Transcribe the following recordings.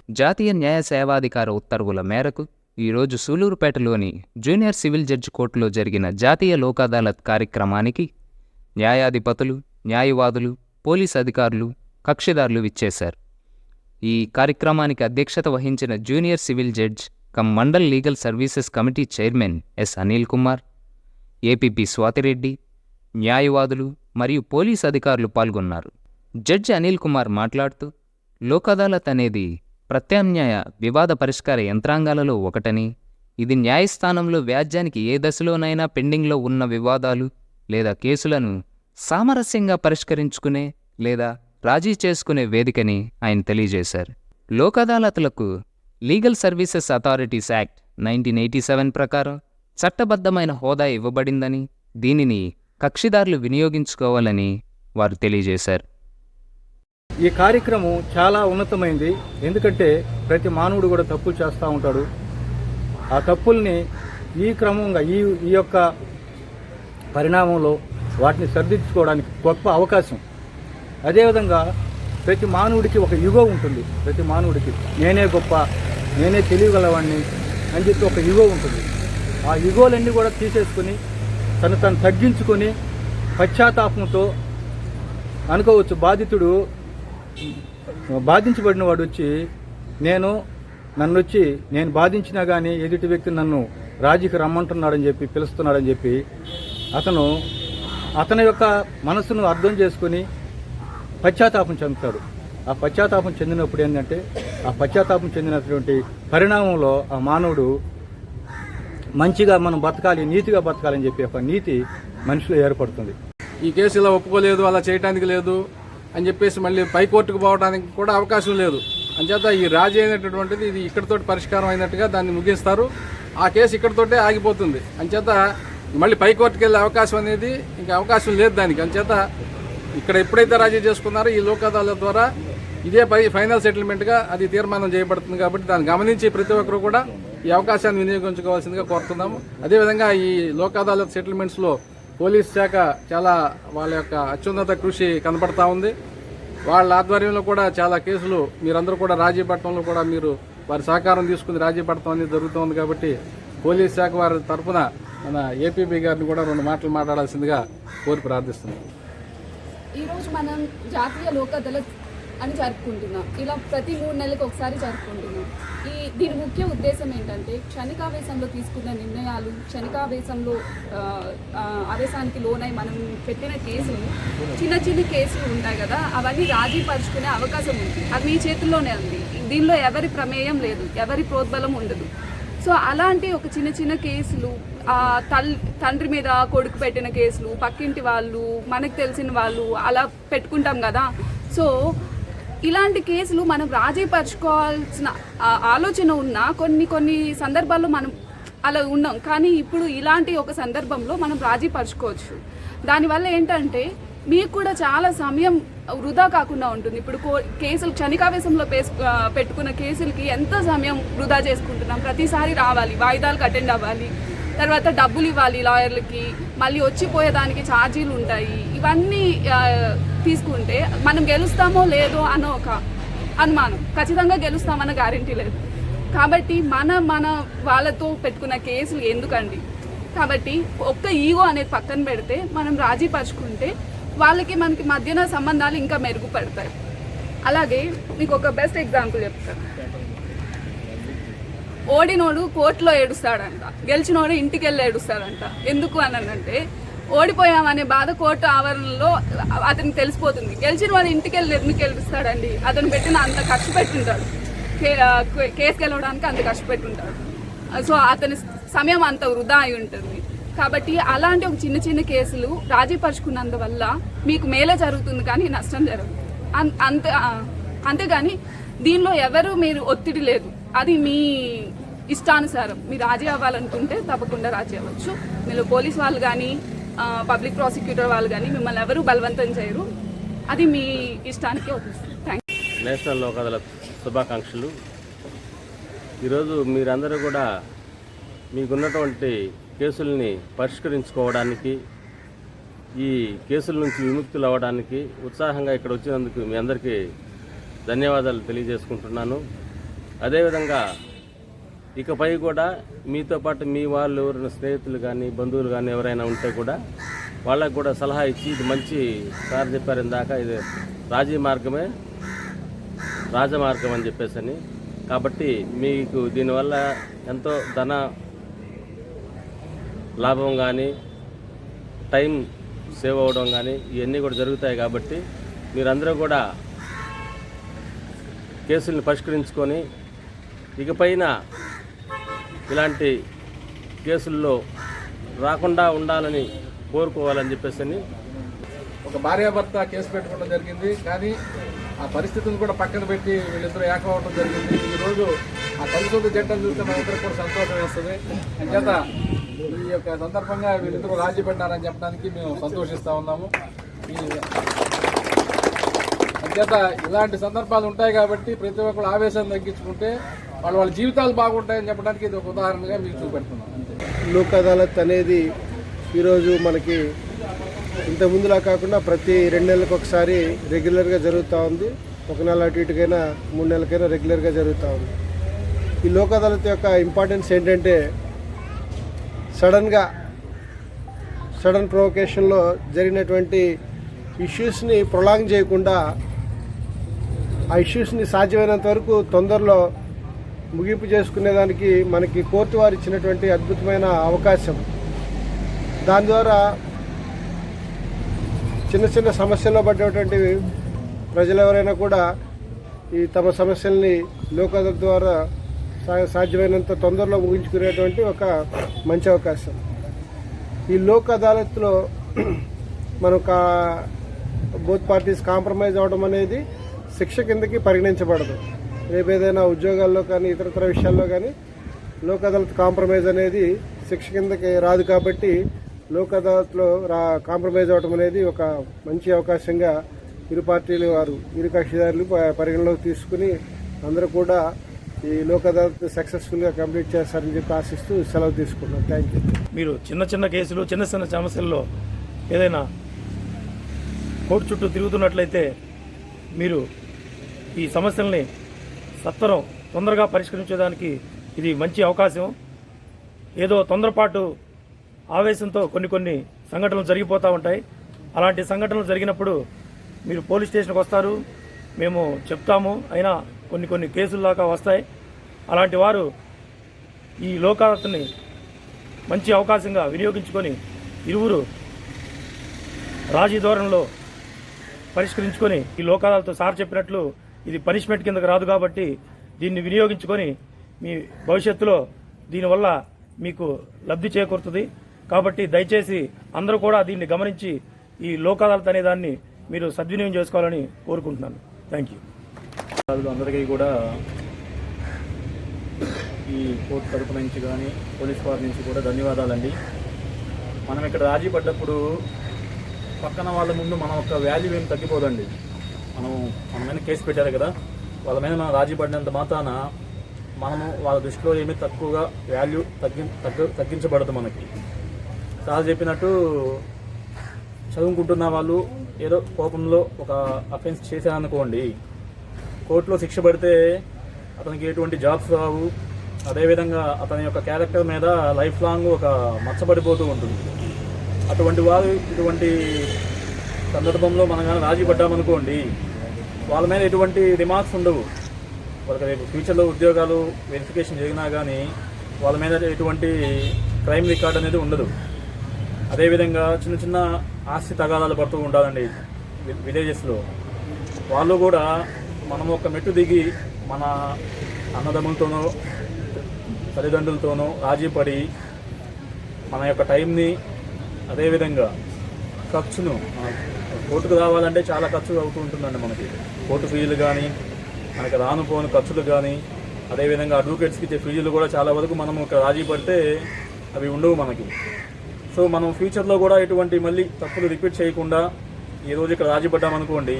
జాతీయ న్యాయ సేవాధికార ఉత్తర్వుల మేరకు ఈరోజు సూలూరుపేటలోని జూనియర్ సివిల్ జడ్జి కోర్టులో జరిగిన జాతీయ లోక్ అదాలత్ కార్యక్రమానికి న్యాయాధిపతులు, న్యాయవాదులు, పోలీస్ అధికారులు, కక్షిదారులు విచ్చేశారు. ఈ కార్యక్రమానికి అధ్యక్షత వహించిన junior civil judge cum mandal legal services committee chairman S Anil Kumar, APP Swathi Reddy, న్యాయవాదులు మరియు పోలీస్ అధికారులు పాల్గొన్నారు. జడ్జి అనిల్ కుమార్ మాట్లాడుతూ, లోక్ అదాలత్ అనేది ప్రత్యామ్నాయ వివాద పరిష్కార యంత్రాంగాలలో ఒకటని, ఇది న్యాయస్థానంలో వ్యాజ్యానికి ఏ దశలోనైనా పెండింగ్లో ఉన్న వివాదాలు లేదా కేసులను సామరస్యంగా పరిష్కరించుకునే లేదా రాజీ చేసుకునే వేదికని ఆయన తెలియజేశారు. లోక్ అదాలత్లకు లీగల్ సర్వీసెస్ అథారిటీస్ యాక్ట్ 1987 ప్రకారం చట్టబద్ధమైన హోదా ఇవ్వబడిందని, దీనిని కక్షిదారులు వినియోగించుకోవాలని వారు తెలియజేశారు. ఈ కార్యక్రమం చాలా ఉన్నతమైంది. ఎందుకంటే ప్రతి మానవుడు కూడా తప్పులు చేస్తూ ఉంటాడు. ఆ తప్పుల్ని ఈ క్రమంగా ఈ యొక్క పరిణామంలో వాటిని సరిదిద్దుకోవడానికి గొప్ప అవకాశం. అదేవిధంగా ప్రతి మానవుడికి ఒక యుగో ఉంటుంది. ప్రతి మానవుడికి నేనే గొప్ప, నేనే తెలియగలవాడిని అని చెప్పి ఒక యుగో ఉంటుంది. ఆ యుగోలన్నీ కూడా తీసేసుకొని తను తగ్గించుకొని పశ్చాత్తాపంతో అనుకోవచ్చు. బాధించబడిన వాడు వచ్చి నేను బాధించినా కానీ ఎదుటి వ్యక్తి నన్ను రాజీకి రమ్మంటున్నాడని చెప్పి పిలుస్తున్నాడని చెప్పి అతని యొక్క మనసును అర్థం చేసుకొని పశ్చాత్తాపం చెందుతాడు. ఆ పశ్చాత్తాపం చెందినప్పుడు ఏంటంటే ఆ పశ్చాత్తాపం చెందినటువంటి పరిణామంలో ఆ మానవుడు మంచిగా మనం బతకాలి, నీతిగా బతకాలని చెప్పి ఒక నీతి మనిషిలో ఏర్పడుతుంది. ఈ కేసు ఇలా ఒప్పుకోలేదు, అలా చేయడానికి లేదు అని చెప్పేసి మళ్ళీ పైకోర్టుకు పోవడానికి కూడా అవకాశం లేదు. అంచేత ఈ రాజీ అయినటువంటిది ఇది ఇక్కడితోటి పరిష్కారం అయినట్టుగా దాన్ని ముగిస్తారు. ఆ కేసు ఇక్కడితోటే ఆగిపోతుంది. అంచేత మళ్ళీ పైకోర్టుకు వెళ్ళే అవకాశం అనేది ఇంకా అవకాశం లేదు దానికి. అంచేత ఇక్కడ ఎప్పుడైతే రాజీ చేసుకున్నారో ఈ లోక్ అదాలత్ ద్వారా ఇదే ఫైనల్ సెటిల్మెంట్గా అది తీర్మానం చేయబడుతుంది. కాబట్టి దాన్ని గమనించి ప్రతి ఒక్కరు కూడా ఈ అవకాశాన్ని వినియోగించుకోవాల్సిందిగా కోరుతున్నాము. అదేవిధంగా ఈ లోక్ అదాలత్ సెటిల్మెంట్స్లో పోలీస్ శాఖ చాలా వాళ్ళ యొక్క అత్యున్నత కృషి కనపడతా ఉంది. వాళ్ళ ఆధ్వర్యంలో కూడా చాలా కేసులు మీరందరూ కూడా రాజీ పడటంలో కూడా మీరు వారి సహకారం తీసుకుని రాజీ పడటం అనేది జరుగుతుంది. కాబట్టి పోలీస్ శాఖ వారి తరఫున మన ఏపీబీ గారిని కూడా 2 మాటలు మాట్లాడాల్సిందిగా కోరి ప్రార్థిస్తున్నాం. ఈరోజు మనం జాతీయ లోక్ అదాలత్ అని జరుపుకుంటున్నాం. ఇలా ప్రతి 3 నెలలకు ఒకసారి జరుపుకుంటున్నాం. దీని ముఖ్య ఉద్దేశం ఏంటంటే క్షణికావేశంలో తీసుకున్న నిర్ణయాలు, క్షణికావేశంలో ఆవేశానికి లోనై మనం పెట్టిన కేసులు, చిన్న చిన్న కేసులు ఉంటాయి కదా, అవన్నీ రాజీ పరుచుకునే అవకాశం ఉంది. అది మీ చేతుల్లోనే ఉంది. దీనిలో ఎవరి ప్రమేయం లేదు, ఎవరి ప్రోద్బలం ఉండదు. సో అలాంటి ఒక చిన్న చిన్న కేసులు, తండ్రి మీద కొడుకు పెట్టిన కేసులు, పక్కింటి వాళ్ళు, మనకు తెలిసిన వాళ్ళు అలా పెట్టుకుంటాం కదా. సో ఇలాంటి కేసులు మనం రాజీ పరుచుకోవాల్సిన ఆలోచన ఉన్నా కొన్ని సందర్భాల్లో మనం అలా ఉన్నాం. కానీ ఇప్పుడు ఇలాంటి ఒక సందర్భంలో మనం రాజీ పరుచుకోవచ్చు. దానివల్ల ఏంటంటే మీకు కూడా చాలా సమయం వృధా కాకుండా ఉంటుంది. ఇప్పుడు కేసులు క్షణికావేశంలో పెట్టుకున్న కేసులకి ఎంత సమయం వృధా చేసుకుంటున్నాం. ప్రతిసారి రావాలి, వాయిదాలకు అటెండ్ అవ్వాలి, తర్వాత డబ్బులు ఇవ్వాలి లాయర్లకి, మళ్ళీ వచ్చిపోయేదానికి ఛార్జీలు ఉంటాయి. ఇవన్నీ తీసుకుంటే మనం గెలుస్తామో లేదో అన్న ఒక అనుమానం, ఖచ్చితంగా గెలుస్తామన్న గ్యారెంటీ లేదు. కాబట్టి మన వాళ్ళతో పెట్టుకున్న కేసులు ఎందుకండి? కాబట్టి ఒక్క ఈగో అనేది పక్కన పెడితే మనం రాజీ పరుచుకుంటే వాళ్ళకి మనకి మధ్యన సంబంధాలు ఇంకా మెరుగుపడతాయి. అలాగే మీకు ఒక బెస్ట్ ఎగ్జాంపుల్ చెప్తాను. ఓడినోడు కోర్టులో ఏడుస్తాడంట, గెలిచినోడు ఇంటికి వెళ్ళి ఏడుస్తాడంట. ఎందుకు అనంటే ఓడిపోయామనే బాధ కోర్టు ఆవరణలో అతనికి తెలిసిపోతుంది. గెలిచిన వాడు ఇంటికి వెళ్ళి ఎందుకు ఏడుస్తాడండి? అతను పెట్టిన అంత ఖర్చు పెట్టుంటాడు, కేసు గెలవడానికి అంత ఖర్చు పెట్టుంటాడు. సో అతని సమయం అంత వృధా అయి ఉంటుంది. కాబట్టి అలాంటి ఒక చిన్న చిన్న కేసులు రాజీ పరుచుకున్నందువల్ల మీకు మేలే జరుగుతుంది, కానీ నష్టం జరగదు. అంతేగాని దీనిలో మీరు ఒత్తిడి లేదు. అది మీ ఇష్టానుసారం. మీరు రాజీ అవ్వాలనుకుంటే తప్పకుండా రాజీ అవ్వచ్చు. మీరు పోలీస్ వాళ్ళు కానీ పబ్లిక్ ప్రాసిక్యూటర్ వాళ్ళు కానీ మిమ్మల్ని ఎవరు బలవంతం చేయరు. అది మీ ఇష్టానికి వస్తుంది. నేషనల్ లోక్ అదాలత్ శుభాకాంక్షలు. ఈరోజు మీరందరూ కూడా మీకున్నటువంటి కేసుల్ని పరిష్కరించుకోవడానికి, ఈ కేసుల నుంచి విముక్తులు అవ్వడానికి ఉత్సాహంగా ఇక్కడ వచ్చినందుకు మీ అందరికీ ధన్యవాదాలు తెలియజేసుకుంటున్నాను. అదేవిధంగా ఇకపై కూడా మీతో పాటు మీ వాళ్ళు ఎవరైనా స్నేహితులు కానీ బంధువులు కానీ ఎవరైనా ఉంటే కూడా వాళ్ళకు కూడా సలహా ఇచ్చి ఇది మంచి సార్ చెప్పారు ఇందాక ఇది రాజీ మార్గమే రాజమార్గం అని చెప్పేసి కాబట్టి మీకు దీనివల్ల ఎంతో ధన లాభం కానీ టైం సేవ్ అవ్వడం కానీ ఇవన్నీ కూడా జరుగుతాయి. కాబట్టి మీరందరూ కూడా కేసుల్ని పరిష్కరించుకొని ఇకపైన ఇలాంటి కేసుల్లో రాకుండా ఉండాలని కోరుకోవాలని చెప్పేసి ఒక భార్యాభర్త కేసు పెట్టుకోవడం జరిగింది. కానీ ఆ పరిస్థితులను కూడా పక్కన పెట్టి వీళ్ళిద్దరూ ఏకమవడం జరిగింది. ఈరోజు ఆ కలిసి జంటలు చూస్తే మనందరికీ కూడా సంతోషం వేస్తుంది. అంచేత ఈ యొక్క సందర్భంగా వీళ్ళిద్దరూ రాజీ పడ్డారని చెప్పడానికి మేము సంతోషిస్తూ ఉన్నాము. అంచేత ఇలాంటి సందర్భాలు ఉంటాయి కాబట్టి ప్రతి ఒక్కరు ఆవేశం తగ్గించుకుంటే వాళ్ళ జీవితాలు బాగుంటాయని చెప్పడానికి ఇది ఒక ఉదాహరణగా మీకు చూపెడుతున్నాం. అంతే. లోక్ అదాలత్ అనేది ఈరోజు మనకి ఇంత ముందులా కాకుండా ప్రతి 2 నెలలకు ఒకసారి రెగ్యులర్గా జరుగుతూ ఉంది. 1 నెల అటు ఇటుకైనా 3 నెలలకైనా రెగ్యులర్గా జరుగుతూ ఉంది. ఈ లోక్ అదాలత్ యొక్క ఇంపార్టెన్స్ ఏంటంటే సడన్ ప్రొవొకేషన్లో జరిగినటువంటి ఇష్యూస్ని ప్రొలాంగ్ చేయకుండా ఆ ఇష్యూస్ని సాధ్యమైనంత వరకు తొందరలో ముగింపు చేసుకునేదానికి మనకి కోర్టు వారు ఇచ్చినటువంటి అద్భుతమైన అవకాశం. దాని ద్వారా చిన్న చిన్న సమస్యల్లో పడ్డటువంటి ప్రజలు ఎవరైనా కూడా ఈ తమ సమస్యల్ని లోక్ అదాలత్ ద్వారా సాధ్యమైనంత తొందరలో ముగించుకునేటువంటి ఒక మంచి అవకాశం. ఈ లోక్ అదాలత్లో మనం బోత్ పార్టీస్ కాంప్రమైజ్ అవడం అనేది శిక్ష కిందకి పరిగణించబడదు. రేపు ఏదైనా ఉద్యోగాల్లో కానీ ఇతరతర విషయాల్లో కానీ లోక్ అదాలత్ కాంప్రమైజ్ అనేది శిక్ష కిందకి రాదు. కాబట్టి లోక్ అదాలత్లో కాంప్రమైజ్ అవడం అనేది ఒక మంచి అవకాశంగా ఇరు పార్టీలు వారు ఇరు కక్షిదారులు పరిగణలోకి తీసుకుని అందరూ కూడా ఈ లోక్ అదాలత్ సక్సెస్ఫుల్గా కంప్లీట్ చేస్తారని చెప్పి ఆశిస్తూ సెలవు తీసుకున్నాం. Thank you. మీరు చిన్న చిన్న కేసులు చిన్న చిన్న సమస్యల్లో ఏదైనా కోర్టు చుట్టూ తిరుగుతున్నట్లయితే మీరు ఈ సమస్యల్ని సత్వరం తొందరగా పరిష్కరించేదానికి ఇది మంచి అవకాశం. ఏదో తొందరపాటు ఆవేశంతో కొన్ని సంఘటనలు జరిగిపోతూ ఉంటాయి. అలాంటి సంఘటనలు జరిగినప్పుడు మీరు పోలీస్ స్టేషన్కి వస్తారు, మేము చెప్తాము. అయినా కొన్ని కేసుల్లాగా వస్తాయి. అలాంటి వారు ఈ లోక్ అదాలత్ని మంచి అవకాశంగా వినియోగించుకొని ఇరువురు రాజీ ధోరణిలో పరిష్కరించుకొని ఈ లోక్ అదాలత్ సార్ చెప్పినట్లు ఇది పనిష్మెంట్ కిందకు రాదు. కాబట్టి దీన్ని వినియోగించుకొని మీ భవిష్యత్తులో దీనివల్ల మీకు లబ్ధి చేకూరుతుంది. కాబట్టి దయచేసి అందరూ కూడా దీన్ని గమనించి ఈ లోక్ అదాలత్ అనే దాన్ని మీరు సద్వినియోగం చేసుకోవాలని కోరుకుంటున్నాను. Thank you. అందరికీ కూడా ఈ కోర్టు తరపు నుంచి కానీ పోలీస్ వారి నుంచి కూడా ధన్యవాదాలండి. మనం ఇక్కడ రాజీ పడ్డప్పుడు పక్కన వాళ్ళ ముందు మన యొక్క వాల్యూ ఏమి తగ్గిపోదండి. మన మీద కేసు పెట్టారు కదా, వాళ్ళ మీద మనం రాజీ పడినంత మాత్రాన మనము వాళ్ళ దృష్టిలో ఏమీ తక్కువగా వాల్యూ తగ్గించబడదు. మనకి సార్ చెప్పినట్టు చదువుకుంటున్న వాళ్ళు ఏదో కోపంలో ఒక అఫెన్స్ చేశారనుకోండి, కోర్టులో శిక్ష పడితే అతనికి ఎటువంటి జాబ్స్ రావు. అదేవిధంగా అతని యొక్క క్యారెక్టర్ మీద లైఫ్ లాంగ్ ఒక మచ్చబడిపోతూ ఉంటుంది. అటువంటి వారు ఇటువంటి సందర్భంలో మనం కానీ రాజీ పడ్డామనుకోండి, వాళ్ళ మీద ఎటువంటి రిమార్క్స్ ఉండవు. వాళ్ళకి రేపు ఫ్యూచర్లో ఉద్యోగాలు వెరిఫికేషన్ జరిగినా కానీ వాళ్ళ మీద ఎటువంటి క్రైమ్ రికార్డ్ అనేది ఉండదు. అదేవిధంగా చిన్న చిన్న ఆస్తి తగాదాలు పడుతూ ఉండాలండి విలేజెస్లో. వాళ్ళు కూడా మనం ఒక మెట్టు దిగి మన అన్నదమ్ములతోనో తల్లిదండ్రులతోనో రాజీ పడి మన యొక్క టైంని అదేవిధంగా ఖర్చును కోర్టుకు రావాలంటే చాలా ఖర్చు అవుతూ ఉంటుందండి. మనకి కోర్టు ఫీజులు కానీ మనకి రానుపోని ఖర్చులు కానీ అదేవిధంగా అడ్వకేట్స్కి ఇచ్చే ఫీజులు కూడా చాలా వరకు మనం ఒక రాజీ పడితే అవి ఉండవు మనకి. సో మనం ఫ్యూచర్లో కూడా ఎటువంటి మళ్ళీ తప్పులు రిపీట్ చేయకుండా ఈరోజు ఇక్కడ రాజీ పడ్డామనుకోండి,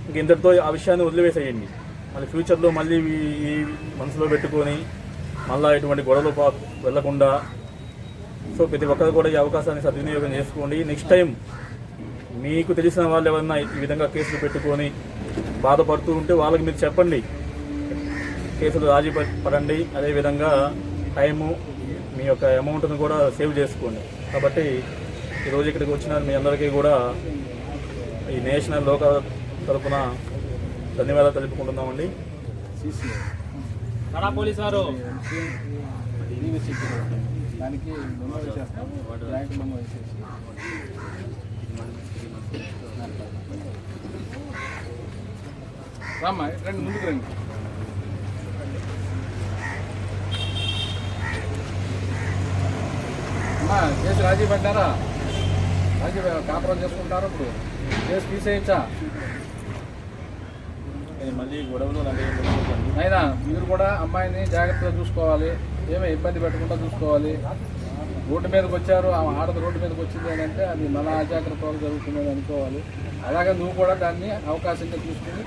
ఇంక ఇంతటితో ఆ విషయాన్ని వదిలివేసేయండి. మళ్ళీ ఫ్యూచర్లో మళ్ళీ ఈ మనసులో పెట్టుకొని మళ్ళీ ఎటువంటి గొడవలు వెళ్లకుండా సో ప్రతి ఒక్కరు కూడా ఈ అవకాశాన్ని సద్వినియోగం చేసుకోండి. నెక్స్ట్ టైం మీకు తెలిసిన వాళ్ళు ఎవరన్నా ఈ విధంగా కేసులు పెట్టుకొని బాధపడుతూ ఉంటే వాళ్ళకి మీరు చెప్పండి. కేసులు రాజీ పడండి. అదేవిధంగా టైము మీ యొక్క అమౌంట్ను కూడా సేవ్ చేసుకోండి. కాబట్టి ఈరోజు ఇక్కడికి వచ్చిన మీ అందరికీ కూడా ఈ నేషనల్ లోక్ అదాలత్ తరఫున ధన్యవాదాలు తెలుపుకుంటున్నామండి. పోలీసు వారు రామ్మా రండి, ముందుకు రండి. అమ్మా కేసు రాజీ పడ్డారా? రాజీ కాపురం చేసుకుంటారా? ఇప్పుడు కేసు తీసేయచ్చా? మళ్ళీ గొడవలు అయినా మీరు కూడా అమ్మాయిని జాగ్రత్తగా చూసుకోవాలి, ఏమీ ఇబ్బంది పెట్టకుండా చూసుకోవాలి. రోడ్డు మీదకి వచ్చారు, ఆడది రోడ్డు మీదకి వచ్చింది అని అంటే అది మన అజాగ్రత్త వల్ల జరుగుతుందని అనుకోవాలి. అలాగే నువ్వు కూడా దాన్ని అవకాశంగా చూసుకుని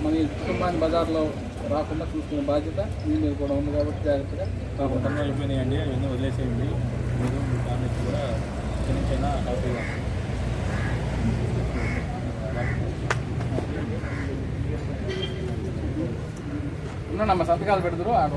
మన కుటుంబాన్ని బజార్లో రాకుండా చూసుకునే బాధ్యత మీ మీద కూడా ఉంది. కాబట్టి జాగ్రత్తగా కాకుండా అయిపోయినాయండి, అవన్నీ వదిలేసేయండి. మీరు మీ ఫ్యామిలీకి కూడా చిన్న హ్యాపీగా ఉన్నాడమ్మా, సంతకాలు పెడతారు ఆడ